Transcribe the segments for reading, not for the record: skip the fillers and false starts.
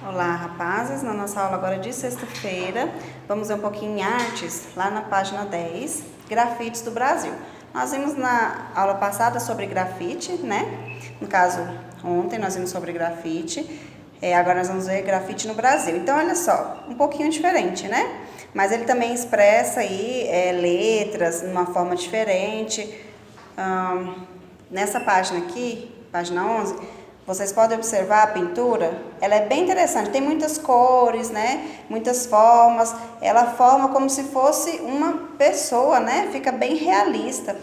Olá, rapazes! Na nossa aula agora de sexta-feira, vamos ver um pouquinho em artes, lá na página 10, grafites do Brasil. Nós vimos na aula passada sobre grafite, né? No caso, ontem nós vimos sobre grafite, agora nós vamos ver grafite no Brasil. Então, olha só, um pouquinho diferente, né? Mas ele também expressa aí letras de uma forma diferente. Nessa página aqui, página 11, vocês podem observar a pintura, ela é bem interessante, tem muitas cores, né, muitas formas, ela forma como se fosse uma pessoa, né, fica bem realista.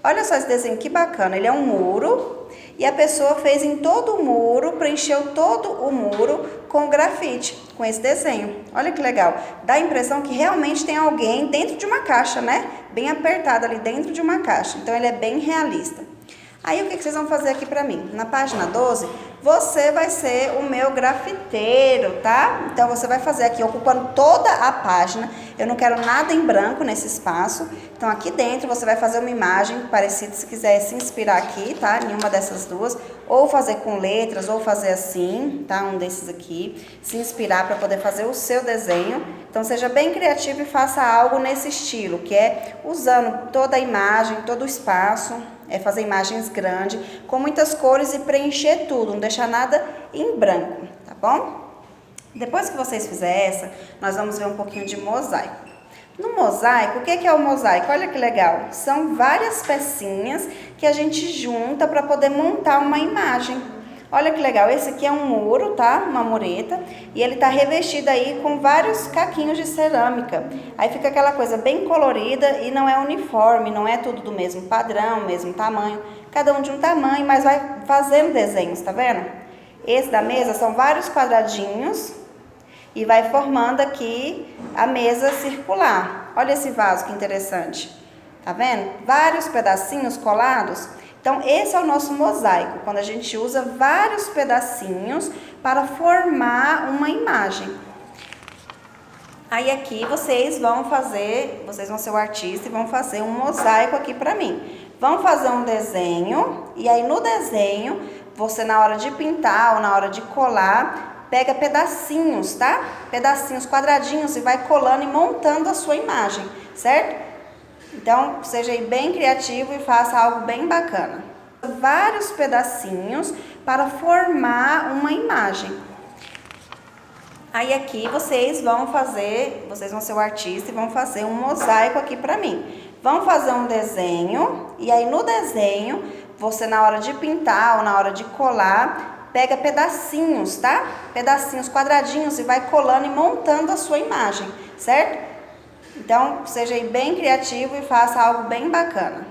Olha só esse desenho, que bacana, ele é um muro e a pessoa fez em todo o muro, preencheu todo o muro com grafite, com esse desenho. Olha que legal, dá a impressão que realmente tem alguém dentro de uma caixa, né, bem apertado ali dentro de uma caixa, então ele é bem realista. Aí o que vocês vão fazer aqui pra mim? Na página 12, você vai ser o meu grafiteiro, tá? Então você vai fazer aqui ocupando toda a página. Eu não quero nada em branco nesse espaço. Então aqui dentro você vai fazer uma imagem parecida, se quiser se inspirar aqui, tá? Em uma dessas duas. Ou fazer com letras, ou fazer assim, tá? Um desses aqui. Se inspirar para poder fazer o seu desenho. Então seja bem criativo e faça algo nesse estilo, que é usando toda a imagem, todo o espaço. Fazer imagens grandes, com muitas cores e preencher tudo, não deixar nada em branco, tá bom? Depois que vocês fizerem essa, nós vamos ver um pouquinho de mosaico. No mosaico, o que é o mosaico? Olha que legal, são várias pecinhas que a gente junta para poder montar uma imagem. Olha que legal, esse aqui é um muro, tá? Uma mureta, e ele tá revestido aí com vários caquinhos de cerâmica. Aí fica aquela coisa bem colorida e não é uniforme, não é tudo do mesmo padrão, mesmo tamanho. Cada um de um tamanho, mas vai fazendo desenhos, tá vendo? Esse da mesa são vários quadradinhos e vai formando aqui a mesa circular. Olha esse vaso que interessante, tá vendo? Vários pedacinhos colados. Então, esse é o nosso mosaico, quando a gente usa vários pedacinhos para formar uma imagem. Aí aqui vocês vão ser o artista e vão fazer um mosaico aqui para mim. Vão fazer um desenho, e aí no desenho, você na hora de pintar ou na hora de colar, pega pedacinhos, tá? Pedacinhos, quadradinhos, e vai colando e montando a sua imagem, certo? Então, seja aí bem criativo e faça algo bem bacana. Vários pedacinhos para formar uma imagem. Aí aqui vocês vão ser o artista e vão fazer um mosaico aqui para mim. Vão fazer um desenho, e aí no desenho, você na hora de pintar ou na hora de colar, pega pedacinhos, tá? Pedacinhos, quadradinhos, e vai colando e montando a sua imagem, certo? Então, seja aí bem criativo e faça algo bem bacana.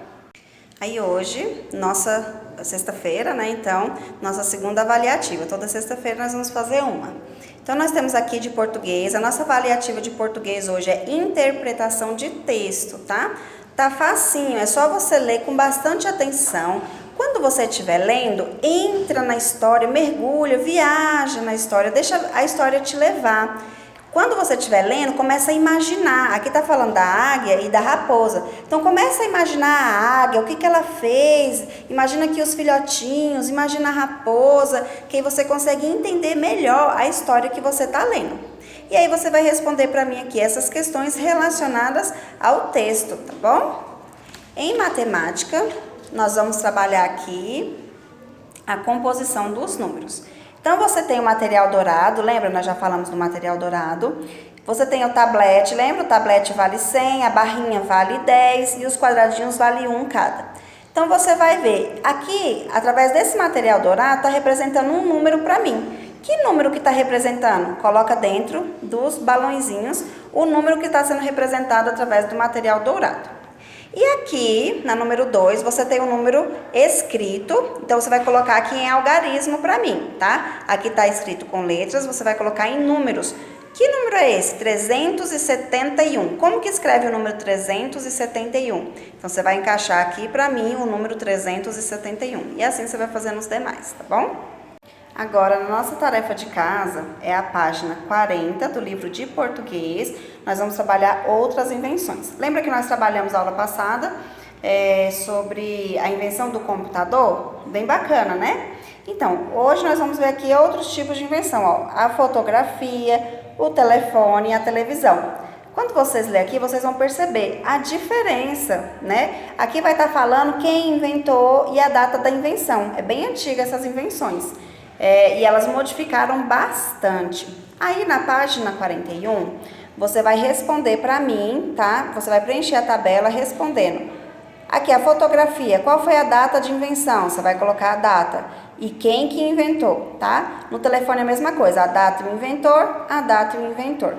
Aí hoje, nossa sexta-feira, né? Então, nossa segunda avaliativa. Toda sexta-feira nós vamos fazer uma. Então, nós temos aqui de português. A nossa avaliativa de português hoje é interpretação de texto, tá? Tá facinho, é só você ler com bastante atenção. Quando você estiver lendo, entra na história, mergulha, viaja na história, deixa a história te levar. Quando você estiver lendo, começa a imaginar. Aqui está falando da águia e da raposa. Então, começa a imaginar a águia, o que ela fez. Imagina aqui os filhotinhos, imagina a raposa, que aí você consegue entender melhor a história que você está lendo. E aí você vai responder para mim aqui essas questões relacionadas ao texto, tá bom? Em matemática, nós vamos trabalhar aqui a composição dos números. Então, você tem o material dourado, lembra? Nós já falamos do material dourado. Você tem o tablete, lembra? O tablete vale 100, a barrinha vale 10 e os quadradinhos vale 1 cada. Então, você vai ver, aqui, através desse material dourado, está representando um número para mim. Que número que está representando? Coloca dentro dos balãozinhos o número que está sendo representado através do material dourado. E aqui, na número 2, você tem um número escrito, então você vai colocar aqui em algarismo para mim, tá? Aqui está escrito com letras, você vai colocar em números. Que número é esse? 371. Como que escreve o número 371? Então, você vai encaixar aqui para mim o número 371. E assim você vai fazendo os demais, tá bom? Agora, na nossa tarefa de casa, é a página 40 do livro de português. Nós vamos trabalhar outras invenções. Lembra que nós trabalhamos a aula passada sobre a invenção do computador? Bem bacana, né? Então, hoje nós vamos ver aqui outros tipos de invenção, ó, a fotografia, o telefone e a televisão. Quando vocês lerem aqui, vocês vão perceber a diferença, né? Aqui vai estar falando quem inventou e a data da invenção. É bem antiga essas invenções. E elas modificaram bastante. Aí na página 41, você vai responder para mim, tá? Você vai preencher a tabela respondendo. Aqui a fotografia, qual foi a data de invenção? Você vai colocar a data e quem que inventou, tá? No telefone é a mesma coisa, a data e o inventor, a data e o inventor.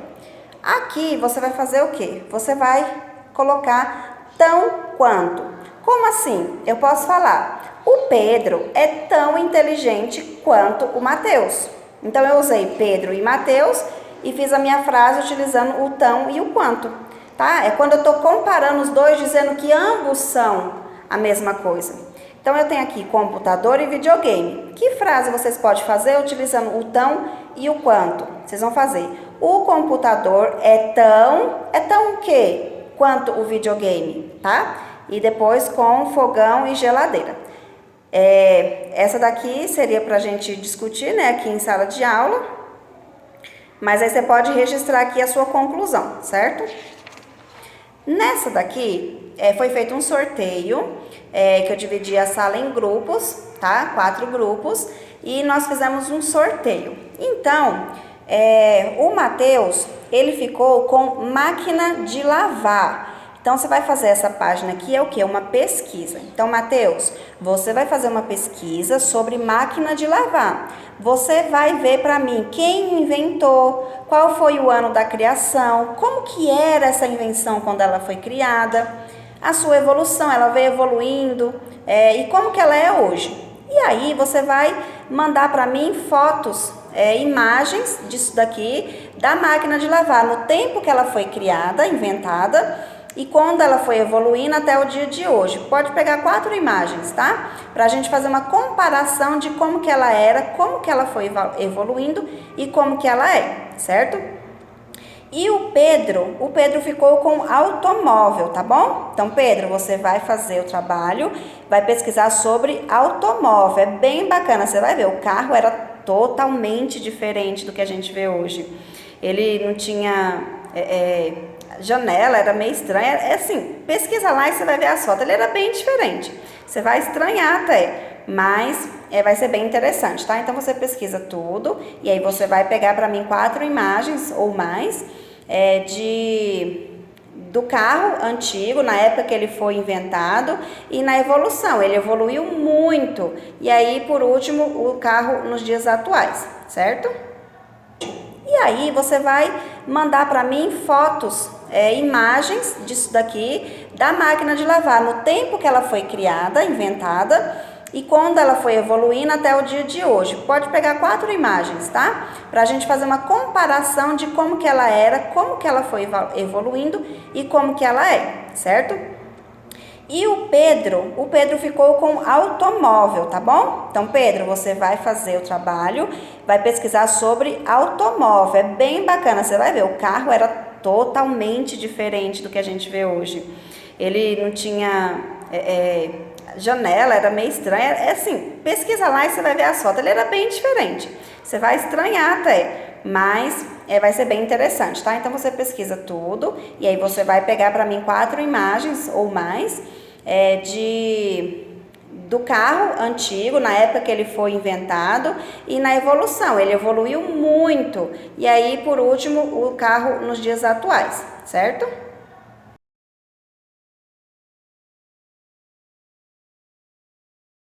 Aqui você vai fazer o quê? Você vai colocar tão quanto. Como assim? Eu posso falar, o Pedro é tão inteligente quanto o Mateus. Então eu usei Pedro e Mateus e fiz a minha frase utilizando o tão e o quanto. Tá? É quando eu estou comparando os dois, dizendo que ambos são a mesma coisa. Então, eu tenho aqui computador e videogame. Que frase vocês podem fazer utilizando o tão e o quanto? Vocês vão fazer, o computador é tão o quê? Quanto o videogame, tá? E depois com fogão e geladeira. Essa daqui seria para a gente discutir, né, aqui em sala de aula. Mas aí você pode registrar aqui a sua conclusão, certo? Nessa daqui, foi feito um sorteio, que eu dividi a sala em grupos, tá? 4 grupos, e nós fizemos um sorteio. Então, o Mateus, ele ficou com máquina de lavar. Então, você vai fazer essa página aqui, é o quê? Uma pesquisa. Então, Mateus, você vai fazer uma pesquisa sobre máquina de lavar. Você vai ver para mim quem inventou, qual foi o ano da criação, como que era essa invenção quando ela foi criada, a sua evolução, ela veio evoluindo, e como que ela é hoje. E aí, você vai mandar para mim fotos, imagens disso daqui, da máquina de lavar, no tempo que ela foi criada, inventada, e quando ela foi evoluindo até o dia de hoje. Pode pegar 4 imagens, tá? Pra gente fazer uma comparação de como que ela era, como que ela foi evoluindo e como que ela é, certo? E o Pedro ficou com automóvel, tá bom? Então, Pedro, você vai fazer o trabalho, vai pesquisar sobre automóvel. É bem bacana, você vai ver, o carro era totalmente diferente do que a gente vê hoje. Ele não tinha... janela, era meio estranha, assim, pesquisa lá e você vai ver as fotos, ele era bem diferente, você vai estranhar até, mas vai ser bem interessante, tá? Então você pesquisa tudo, e aí você vai pegar para mim 4 imagens ou mais, do carro antigo, na época que ele foi inventado, e na evolução, ele evoluiu muito, e aí por último, o carro nos dias atuais, certo? E aí você vai mandar para mim fotos, imagens disso daqui, da máquina de lavar, no tempo que ela foi criada, inventada, e quando ela foi evoluindo até o dia de hoje. Pode pegar 4 imagens, tá? Pra gente fazer uma comparação de como que ela era, como que ela foi evoluindo e como que ela é, certo? E o Pedro ficou com automóvel, tá bom? Então, Pedro, você vai fazer o trabalho, vai pesquisar sobre automóvel. É bem bacana, você vai ver, o carro era totalmente diferente do que a gente vê hoje. Ele não tinha janela, era meio estranha. Assim, pesquisa lá e você vai ver as fotos. Ele era bem diferente. Você vai estranhar até, mas vai ser bem interessante, tá? Então, você pesquisa tudo e aí você vai pegar para mim 4 imagens ou mais do carro antigo, na época que ele foi inventado, e na evolução, ele evoluiu muito, e aí por último o carro nos dias atuais, certo?